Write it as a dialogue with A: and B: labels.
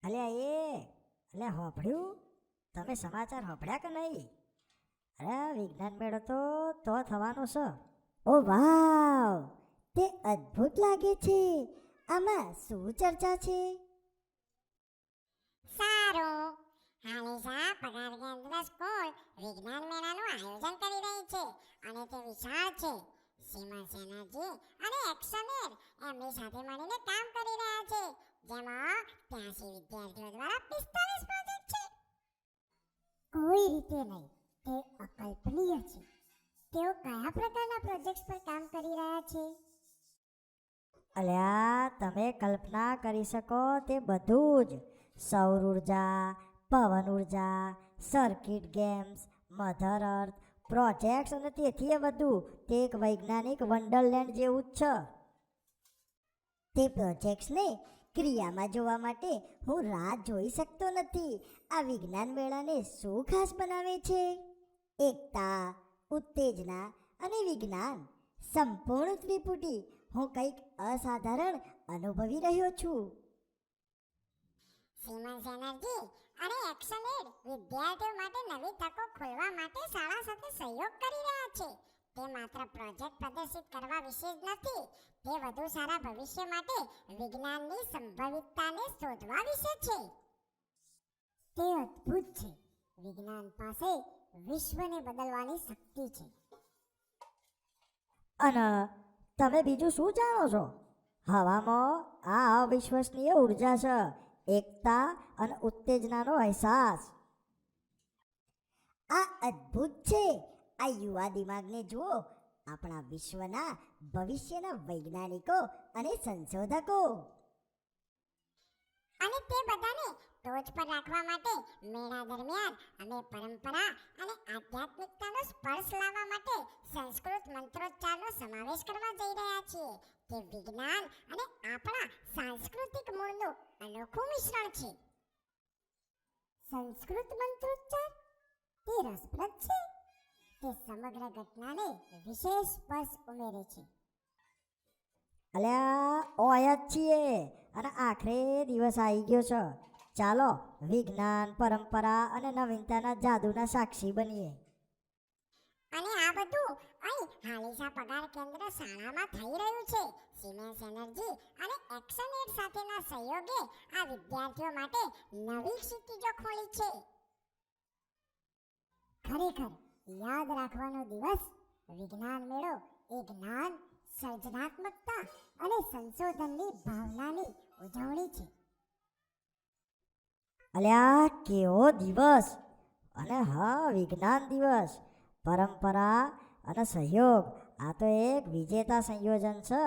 A: અલ્યા અલ્યા હોભળ્યું? તમે સમાચાર હોભળ્યા કે નહીં? અરે વિજ્ઞાન મેળો તો થવાનો છે.
B: ઓ વાવ, તે અદ્ભુત લાગે છે. આમાં શું ચર્ચા છે?
C: સારું, હાલીસા પગાર કેન્દ્ર સ્કૂલ વિજ્ઞાન મેળાનું આયોજન કરી રહી છે અને તે વિશાળ છે. સીમા સેનાજી અને એક્સનેર એમની સાથે મળીને કામ કરી રહ્યા છે, જેમાં 83 વિદ્યાર્થીઓ દ્વારા 45 પ્રોજેક્ટ છે.
B: કોઈ રીતે નહીં, તે અકલ્પનીય છે. તેઓ કયા પ્રકારના પ્રોજેક્ટ્સ પર કામ કરી રહ્યા છે?
A: અલ્યા તમે કલ્પના કરી શકો તે બધું જ. સૌર ઉર્જા, પવન ઉર્જા, સર્કિટ ગેમ્સ, મધર અર્થ પ્રોજેક્ટ્સ અને તેથી વધુ. તે એક વૈજ્ઞાનિક વન્ડરલેન્ડ જેવું જ છે.
B: તે પ્રોજેક્ટ્સને ક્રિયામાં જોવા માટે હું રાહ જોઈ શકતો નથી. આ વિજ્ઞાન મેળાને શું ખાસ બનાવે છે? એકતા, ઉત્તેજના અને વિજ્ઞાન, સંપૂર્ણ ત્રિપુટી. હું કંઈક અસાધારણ અનુભવી રહ્યો છું.
C: સીમા સેનાજી અને એક્સનેર વિદ્યાર્થીઓ માટે નવી તકો ખોલવા માટે શાળા સાથે સહયોગ કરી રહ્યા છે. તે માત્ર પ્રોજેક્ટ પ્રદર્શિત કરવા વિશે જ નથી, તે વધુ સારા ભવિષ્ય માટે વિજ્ઞાનની સંભવિતતાને શોધવા વિશે છે.
B: તે અદ્ભુત છે. વિજ્ઞાન પાસે વિશ્વને બદલવાની શક્તિ છે.
A: અને તમે બીજું શું જાણો છો? હવામાં આ અવિશ્વસનીય ઉર્જા છે. એકતા અને ઉત્તેજનાનો અહેસાસ.
B: આ અદ્ભુત છે. આ યુવા દિમાગને જુઓ, આપણા વિશ્વના ભવિષ્યના વૈજ્ઞાનિકો અને સંશોધકો.
C: અને તે બધાને ટોચ પર રાખવા માટે મેળા દરમિયાન અમે પરંપરા અને આધ્યાત્મિકતાનો સ્પર્શ લાવવા માટે સંસ્કૃત મંત્રોચ્ચારનો સમાવેશ કરવા જઈ રહ્યા છીએ. તે વિજ્ઞાન અને આપણા સાંસ્કૃતિક મૂળનું અનોખું મિશ્રણ છે.
B: સંસ્કૃત મંત્રોચ્ચાર તે રસપ્રદ છે. તે સમગ્ર ઘટનાને વિશેષ સ્પર્શ ઉમેરે છે.
A: અલ્યા ઓય જ છીએ અને આખરે દિવસ આવી ગયો છે. ચાલો વિજ્ઞાન, પરંપરા અને નવીનતાના જાદુના સાક્ષી બનીએ.
C: અને આ બધું અહીં હાલીસા પગાર કેન્દ્ર શાળામાં થઈ રહ્યું છે. સિમેન્સ એનર્જી અને એક્શનએડ સાથેના સહયોગે આ વિદ્યાર્થીઓ માટે નવી ક્ષિતિજો ખોલી છે.
B: ખરેખર યાદ રાખવાનો દિવસ. વિજ્ઞાન મેળો એ જ્ઞાન, સર્જનાત્મકતા અને સંશોધનની ભાવનાની ઉજવણી છે.
A: અલ્યા કેવો દિવસ! અને હા, વિજ્ઞાન દિવસ, પરંપરા અને સહયોગ, આ તો એક વિજેતા સંયોજન છે.